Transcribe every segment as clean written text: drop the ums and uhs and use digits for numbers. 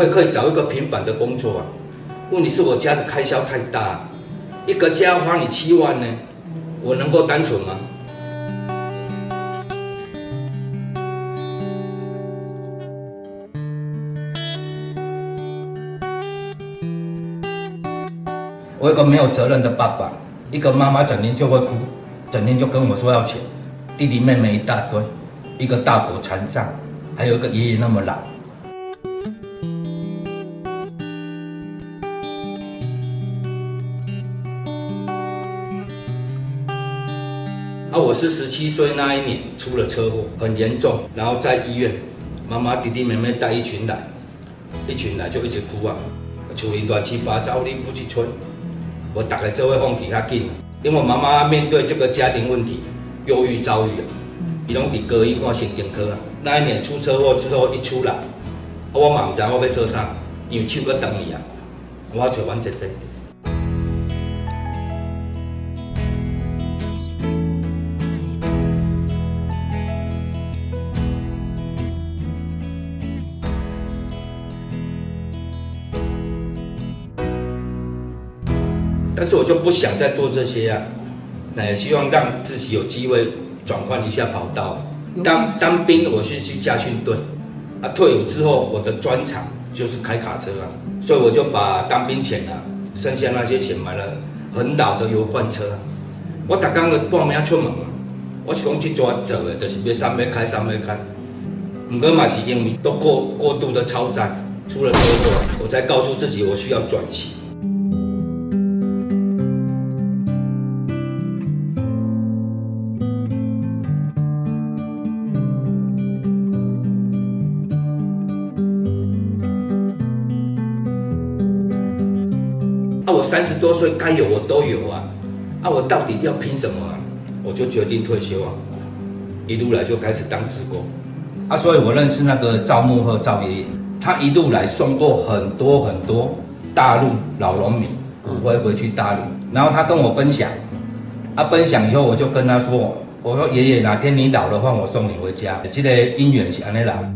我也可以找一个平凡的工作啊。问题是我家的开销太大，一个家花你7万呢，我能够单纯吗？我有个没有责任的爸爸，一个妈妈整天就会哭，整天就跟我说要钱，弟弟妹妹一大堆，一个大国残障，还有一个爷爷那么老。我是17岁那一年出了车祸，很严重，然后在医院，妈妈弟弟妹妹带一群来就一直哭啊，厝里乱七八糟，你不去催，我大概就会放弃较紧，因为我妈妈面对这个家庭问题，忧郁躁郁啊，伊拢伫高医看神经科啊。那一年出车祸之后一出来，我嘛唔知我要做啥，因为手搁长去啊，我找阮姐姐。但是我就不想再做这些啊，也希望让自己有机会转换一下跑道。当兵我是去驾训队，退伍之后我的专长就是开卡车啊，所以我就把当兵前啊，剩下那些钱买了很老的油罐车啊。我每天就半暝出门啊，我是讲去做做的，就是要3要开。不过嘛是因为都过度的超载，出了车祸，我才告诉自己我需要转型。我30多岁该有我都有啊，我到底要拼什么啊？我就决定退休啊，一路来就开始当志工所以我认识那个赵木鹤赵爷爷，他一路来送过很多大陆老农民骨灰回去大陆，然后他跟我分享，分享以后我就跟他说，我说爷爷哪天你老了换我送你回家，这个姻缘是安尼来。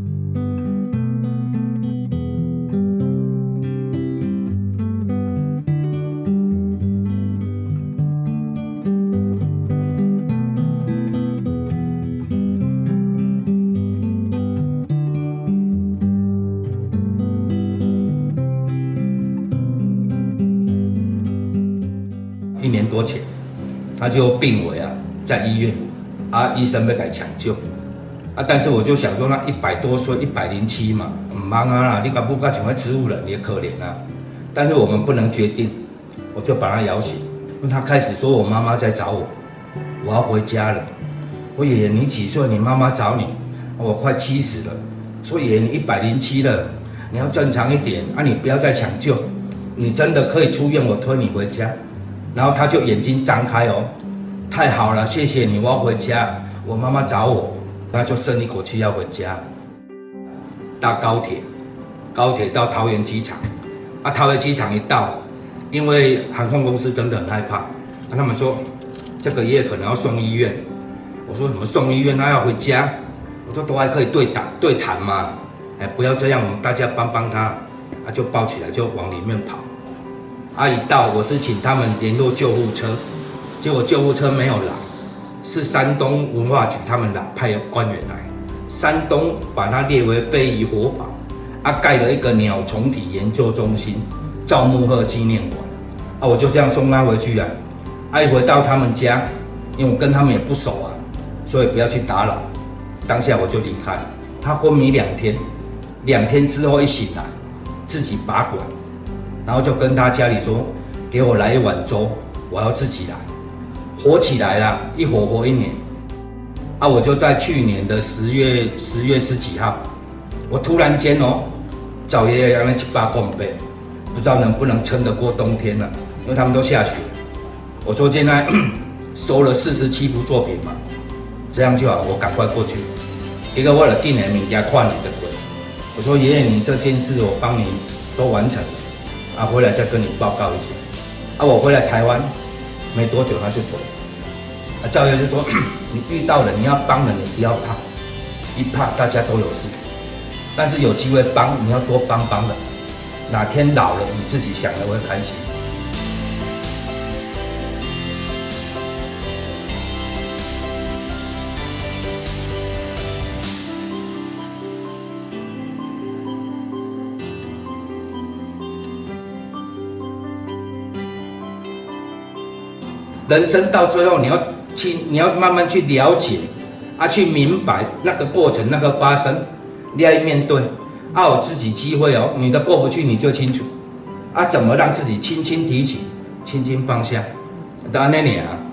1年多前，他就病危啊，在医院医生要给他抢救但是我就想说，那100多岁107嘛，唔忙啦，你敢不敢成为植物人也可怜啊。但是我们不能决定，我就把他摇醒，因为他开始说我妈妈在找我，我要回家了。我爷爷你几岁？你妈妈找你？我快70了。说爷爷你107了，你要正常一点你不要再抢救，你真的可以出院，我推你回家。然后他就眼睛张开太好了，谢谢你，我要回家，我妈妈找我，他就剩一口气要回家。搭高铁到桃园机场，桃园机场一到，因为航空公司真的很害怕，他们说这个爷爷可能要送医院。我说什么送医院？他要回家。我说都还可以对谈嘛，不要这样，我们大家帮他，就抱起来就往里面跑。一到我是请他们联络救护车，结果救护车没有来，是山东文化局他们派官员来，山东把它列为非遗活宝，盖了一个鸟虫体研究中心、赵木鹤纪念馆，我就这样送他回去一回到他们家，因为我跟他们也不熟所以不要去打扰，当下我就离开。他昏迷2天，2天之后一醒来，自己拔管。然后就跟他家里说，给我来1碗粥，我要自己来，活起来了，一活1年。我就在去年的10月10几号，我突然间找爷爷让他700公杯，不知道能不能撑得过冬天了，因为他们都下雪。我说现在收了47幅作品嘛，这样就好，我赶快过去。结果我就订了物件看你的鬼，我说爷爷你这件事我帮你都完成了。回来再跟你报告一下。我回来台湾没多久他就走了。赵爷就说你遇到了你要帮人，你不要怕，一怕大家都有事。但是有机会帮，你要多帮人。哪天老了，你自己想的会开心。人生到最后，你要慢慢去了解，去明白那个过程，那个发生，你要面对，有自己机会哦。你的过不去，你就清楚，怎么让自己轻轻提起，轻轻放下，就安尼尔。